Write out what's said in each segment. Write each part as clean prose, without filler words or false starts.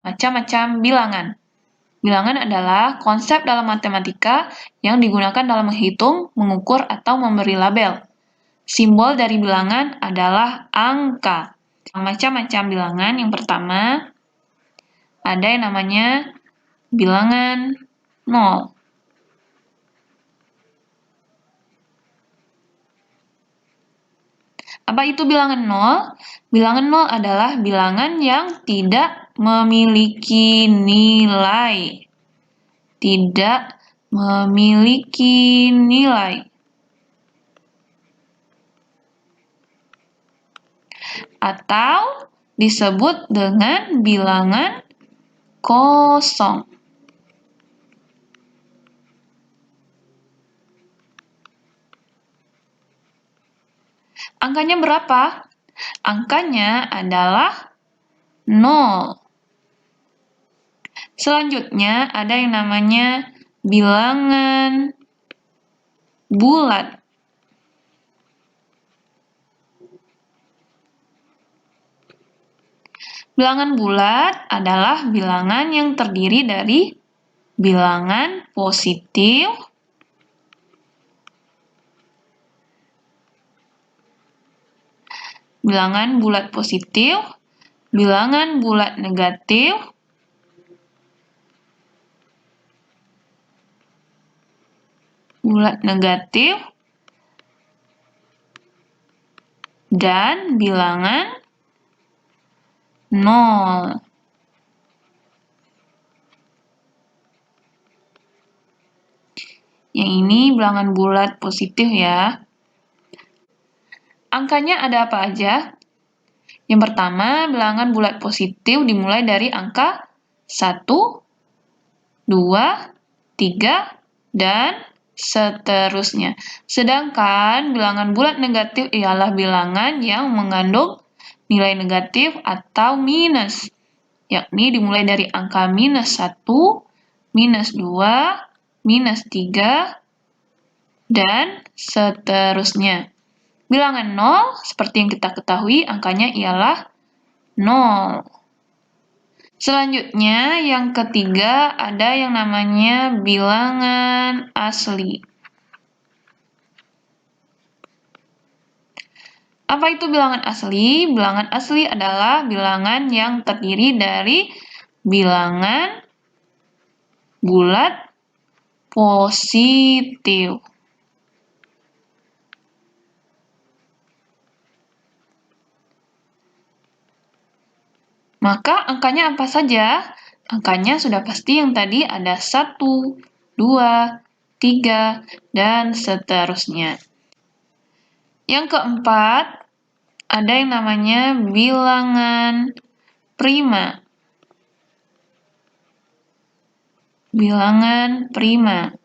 macam-macam bilangan. Bilangan adalah konsep dalam matematika yang digunakan dalam menghitung, mengukur, atau memberi label. Simbol dari bilangan adalah angka. Macam-macam bilangan, yang pertama, ada yang namanya bilangan 0. Apa itu bilangan 0? Bilangan 0 adalah bilangan yang tidak memiliki nilai. Tidak memiliki nilai. Atau disebut dengan bilangan kosong. Angkanya berapa? Angkanya adalah 0. Selanjutnya ada yang namanya bilangan bulat. Bilangan bulat adalah bilangan yang terdiri dari bilangan positif, bilangan bulat positif, bilangan bulat negatif, dan bilangan 0. Yang ini bilangan bulat positif ya. Angkanya ada apa aja? Yang pertama, bilangan bulat positif dimulai dari angka 1, 2, 3, dan seterusnya. Sedangkan bilangan bulat negatif ialah bilangan yang mengandung nilai negatif atau minus, yakni dimulai dari angka minus 1, minus 2, minus 3, dan seterusnya. Bilangan 0, seperti yang kita ketahui, angkanya ialah 0. Selanjutnya, yang ketiga, ada yang namanya bilangan asli. Apa itu bilangan asli? Bilangan asli adalah bilangan yang terdiri dari bilangan bulat positif. Maka angkanya apa saja? Angkanya sudah pasti yang tadi ada 1, 2, 3, dan seterusnya. Yang keempat, ada yang namanya bilangan prima. Bilangan prima.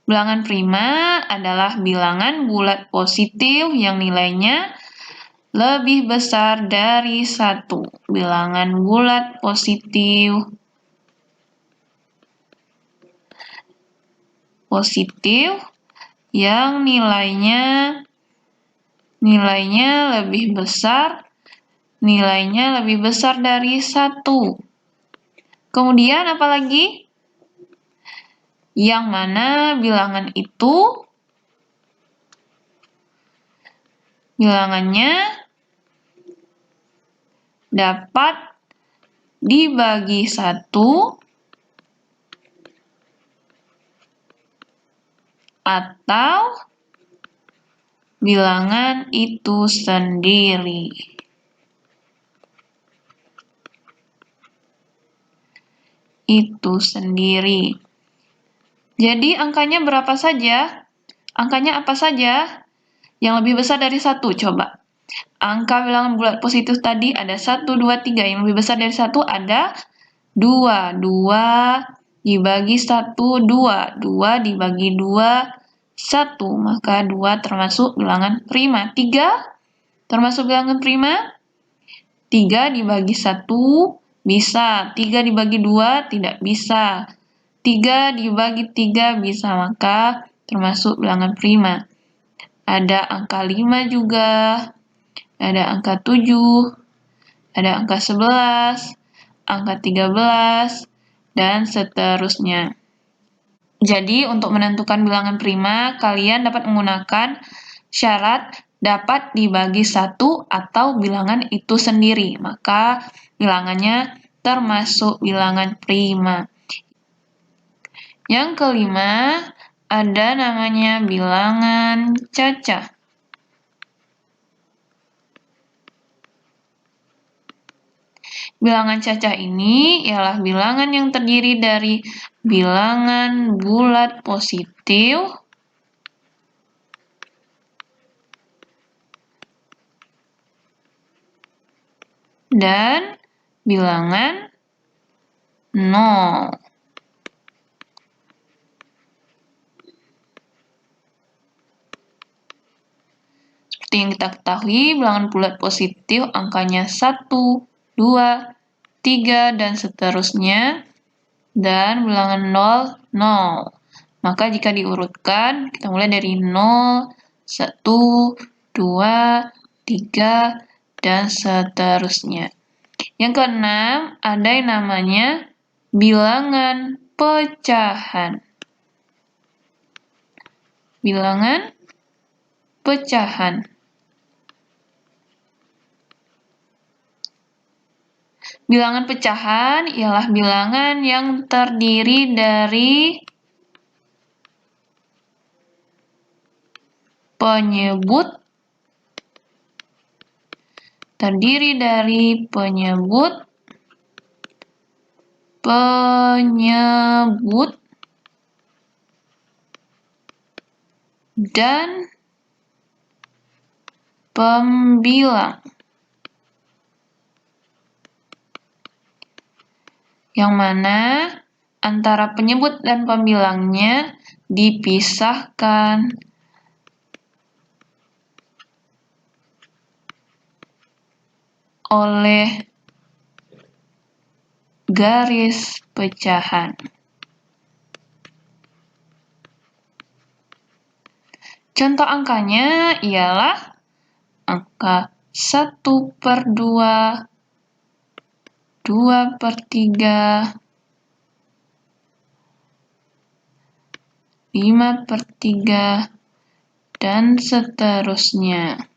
Bilangan prima adalah bilangan bulat positif yang nilainya lebih besar dari 1. Bilangan bulat positif yang nilainya lebih besar dari 1. Kemudian apa lagi? Yang mana bilangan itu bilangannya dapat dibagi 1 atau bilangan itu sendiri. Jadi angkanya berapa saja? Angkanya apa saja? Yang lebih besar dari 1, coba. Angka bilangan bulat positif tadi ada 1, 2, 3. Yang lebih besar dari 1 ada 2. 2 dibagi 1, 2. 2 dibagi 2, 1. Maka 2 termasuk bilangan prima. 3 termasuk bilangan prima. 3 dibagi 1 bisa. 3 dibagi 2 tidak bisa. 3 dibagi 3 bisa, maka termasuk bilangan prima. Ada angka 5 juga, ada angka 7, ada angka 11, angka 13, dan seterusnya. Jadi, untuk menentukan bilangan prima, kalian dapat menggunakan syarat dapat dibagi 1 atau bilangan itu sendiri. Maka, bilangannya termasuk bilangan prima. Yang kelima, ada namanya bilangan cacah. Bilangan cacah ini ialah bilangan yang terdiri dari bilangan bulat positif dan bilangan 0. Seperti yang kita ketahui, bilangan bulat positif angkanya 1, 2, 3, dan seterusnya. Dan bilangan 0, 0. Maka jika diurutkan, kita mulai dari 0, 1, 2, 3, dan seterusnya. Yang keenam, ada yang namanya bilangan pecahan. Bilangan pecahan. Bilangan pecahan ialah bilangan yang terdiri dari penyebut, dan pembilang. Yang mana antara penyebut dan pembilangnya dipisahkan oleh garis pecahan. Contoh angkanya ialah angka 1/2, 2/3, 5/3, dan seterusnya.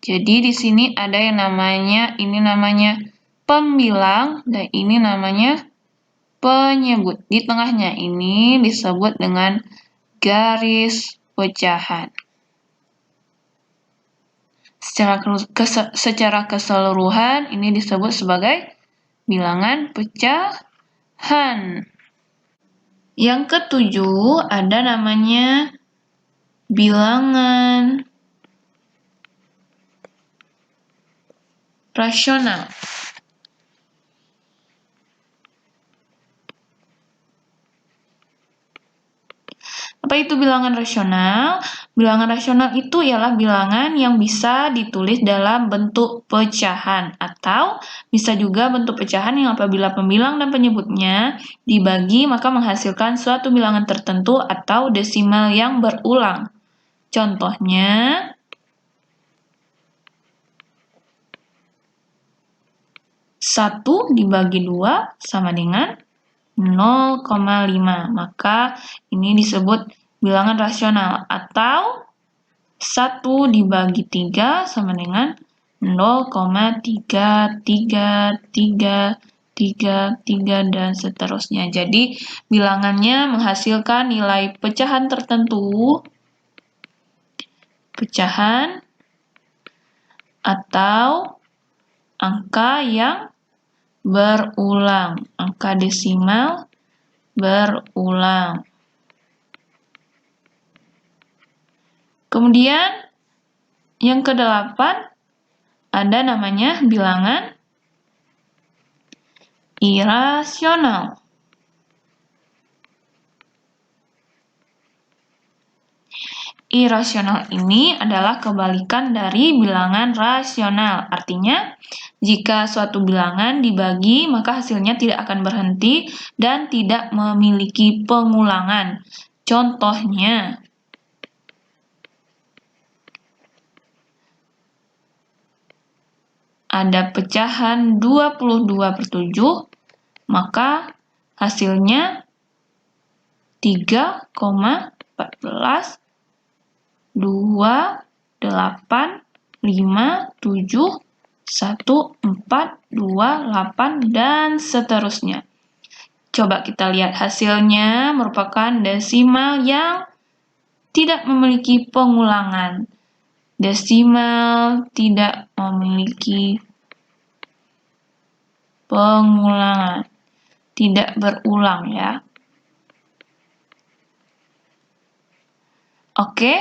Jadi di sini ada yang ini namanya pembilang dan ini namanya penyebut. Di tengahnya ini disebut dengan garis pecahan. Secara keseluruhan ini disebut sebagai bilangan pecahan. Yang ketujuh ada namanya bilangan rasional. Apa itu bilangan rasional? Bilangan rasional itu ialah bilangan yang bisa ditulis dalam bentuk pecahan atau bisa juga bentuk pecahan yang apabila pembilang dan penyebutnya dibagi maka menghasilkan suatu bilangan tertentu atau desimal yang berulang. Contohnya, satu dibagi 2 sama dengan 0,5. Maka ini disebut bilangan rasional atau 1 dibagi 3 sama dengan 0,3333 dan seterusnya. Jadi bilangannya menghasilkan nilai pecahan tertentu, pecahan atau angka yang berulang, angka desimal berulang. Kemudian yang kedelapan ada namanya bilangan irasional. Irasional ini adalah kebalikan dari bilangan rasional. Artinya, jika suatu bilangan dibagi, maka hasilnya tidak akan berhenti dan tidak memiliki pengulangan. Contohnya, ada pecahan 22/7 maka hasilnya 3,14 2 8 5 7 1 4 2 8 dan seterusnya. Coba kita lihat hasilnya merupakan desimal yang tidak memiliki pengulangan. Desimal tidak memiliki pengulangan. Tidak berulang ya. Oke,